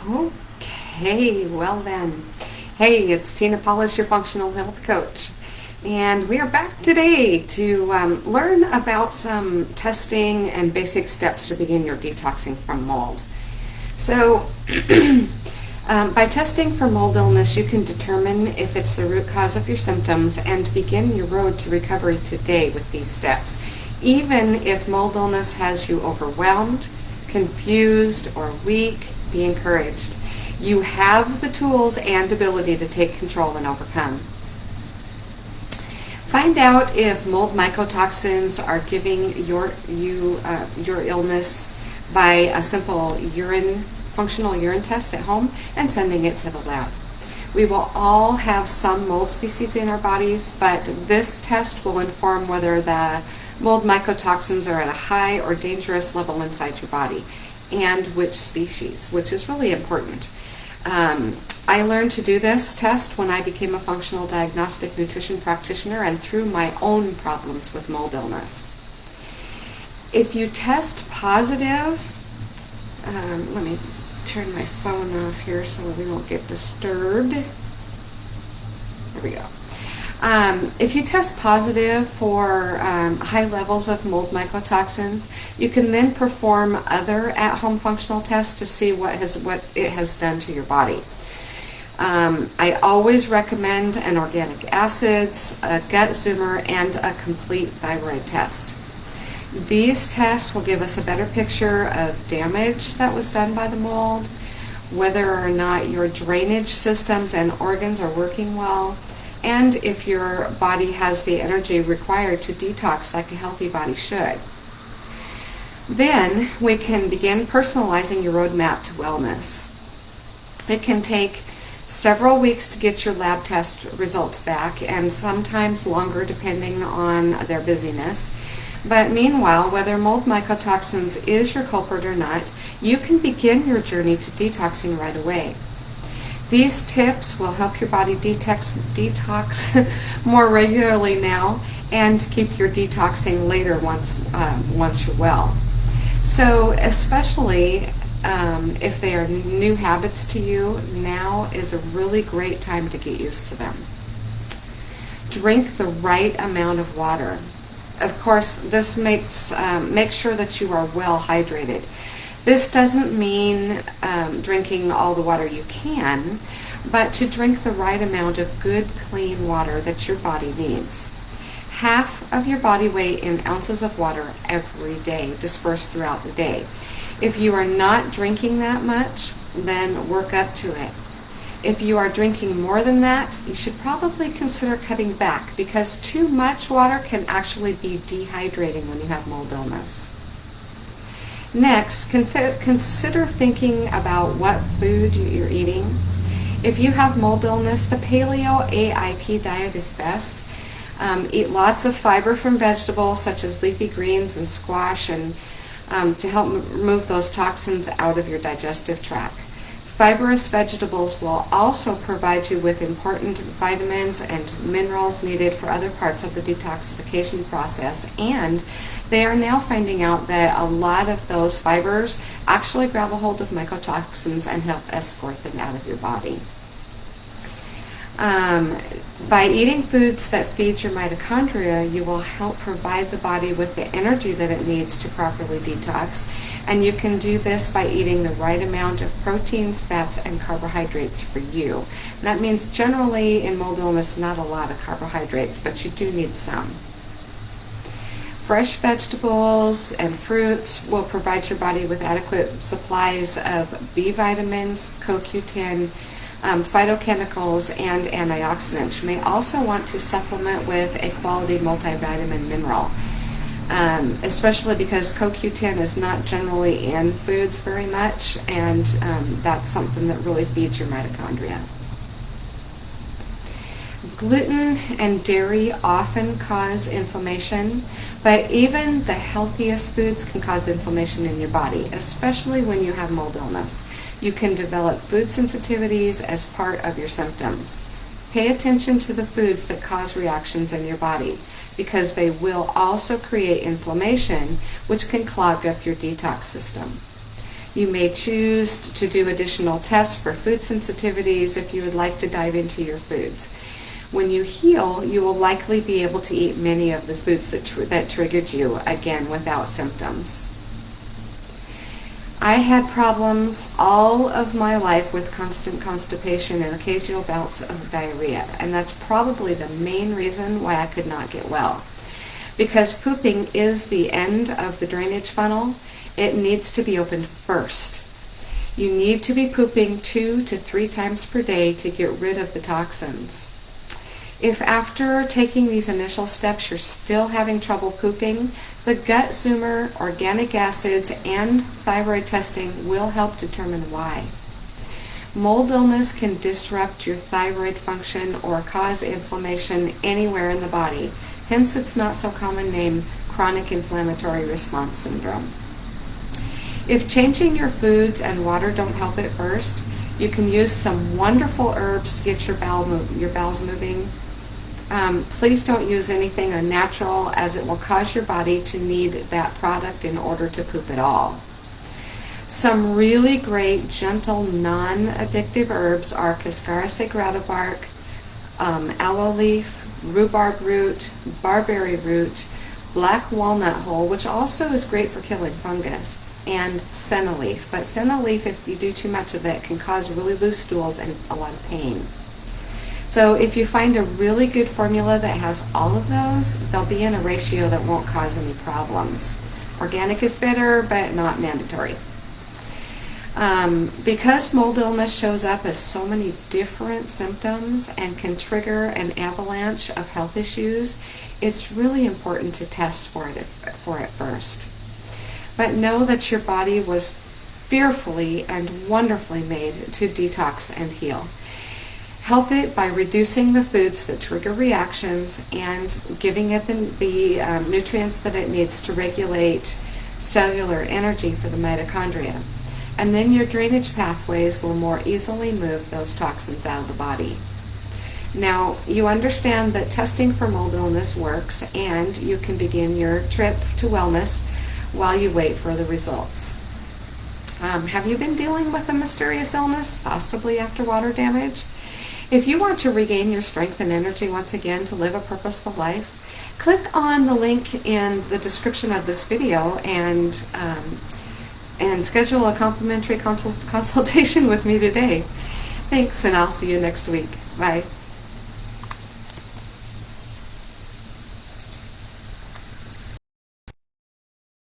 Okay, well then. Hey, it's Tina Polish, your functional health coach. And we are back today to learn about some testing and basic steps to begin your detoxing from mold. So, by testing for mold illness, you can determine if it's the root cause of your symptoms and begin your road to recovery today with these steps. Even if mold illness has you overwhelmed, confused, or weak, be encouraged. You have the tools and ability to take control and overcome. Find out if mold mycotoxins are giving your illness by a simple functional urine test at home and sending it to the lab. We will all have some mold species in our bodies, but this test will inform whether the mold mycotoxins are at a high or dangerous level inside your body and which species, which is really important. I learned to do this test when I became a functional diagnostic nutrition practitioner and through my own problems with mold illness. If you test positive, let me turn my phone off here so we won't get disturbed. There we go. If you test positive for high levels of mold mycotoxins, you can then perform other at-home functional tests to see what it has done to your body. I always recommend an organic acids, a gut zoomer, and a complete thyroid test. These tests will give us a better picture of damage that was done by the mold, whether or not your drainage systems and organs are working well, and if your body has the energy required to detox like a healthy body should. Then we can begin personalizing your roadmap to wellness. It can take several weeks to get your lab test results back, and sometimes longer depending on their busyness. But meanwhile, whether mold mycotoxins is your culprit or not, you can begin your journey to detoxing right away. These tips will help your body detox more regularly now and keep your detoxing later once you're well. So especially if they are new habits to you, now is a really great time to get used to them. Drink the right amount of water. Of course, this make sure that you are well hydrated. This doesn't mean drinking all the water you can, but to drink the right amount of good, clean water that your body needs. Half of your body weight in ounces of water every day, dispersed throughout the day. If you are not drinking that much, then work up to it. If you are drinking more than that, you should probably consider cutting back because too much water can actually be dehydrating when you have mold illness. Next, consider thinking about what food you're eating. If you have mold illness, the Paleo AIP diet is best. Eat lots of fiber from vegetables such as leafy greens and squash, and to help remove those toxins out of your digestive tract. Fibrous vegetables will also provide you with important vitamins and minerals needed for other parts of the detoxification process, and they are now finding out that a lot of those fibers actually grab a hold of mycotoxins and help escort them out of your body. By eating foods that feed your mitochondria, you will help provide the body with the energy that it needs to properly detox, and you can do this by eating the right amount of proteins, fats, and carbohydrates for you. That means generally in mold illness, not a lot of carbohydrates, but you do need some. Fresh vegetables and fruits will provide your body with adequate supplies of B vitamins, CoQ10, phytochemicals, and antioxidants. You may also want to supplement with a quality multivitamin mineral, especially because CoQ10 is not generally in foods very much, and that's something that really feeds your mitochondria. Gluten and dairy often cause inflammation, but even the healthiest foods can cause inflammation in your body, especially when you have mold illness. You can develop food sensitivities as part of your symptoms. Pay attention to the foods that cause reactions in your body, because they will also create inflammation, which can clog up your detox system. You may choose to do additional tests for food sensitivities if you would like to dive into your foods. When you heal, you will likely be able to eat many of the foods that triggered you, again, without symptoms. I had problems all of my life with constant constipation and occasional bouts of diarrhea, and that's probably the main reason why I could not get well. Because pooping is the end of the drainage funnel, it needs to be opened first. You need to be pooping 2 to 3 times per day to get rid of the toxins. If after taking these initial steps you're still having trouble pooping, the gut zoomer, organic acids, and thyroid testing will help determine why. Mold illness can disrupt your thyroid function or cause inflammation anywhere in the body. Hence, it's not so common name chronic inflammatory response syndrome. If changing your foods and water don't help at first, you can use some wonderful herbs to get your bowels moving. Please don't use anything unnatural, as it will cause your body to need that product in order to poop at all. Some really great, gentle, non-addictive herbs are Cascara sagrada bark, aloe leaf, rhubarb root, barberry root, black walnut hull, which also is great for killing fungus, and senna leaf. But senna leaf, if you do too much of it, can cause really loose stools and a lot of pain. So if you find a really good formula that has all of those, they'll be in a ratio that won't cause any problems. Organic is better, but not mandatory. Because mold illness shows up as so many different symptoms and can trigger an avalanche of health issues, it's really important to test for it first. But know that your body was fearfully and wonderfully made to detox and heal. Help it by reducing the foods that trigger reactions and giving it the nutrients that it needs to regulate cellular energy for the mitochondria. And then your drainage pathways will more easily move those toxins out of the body. Now, you understand that testing for mold illness works, and you can begin your trip to wellness while you wait for the results. Have you been dealing with a mysterious illness, possibly after water damage? If you want to regain your strength and energy once again to live a purposeful life, click on the link in the description of this video and schedule a complimentary consultation with me today. Thanks, and I'll see you next week. Bye.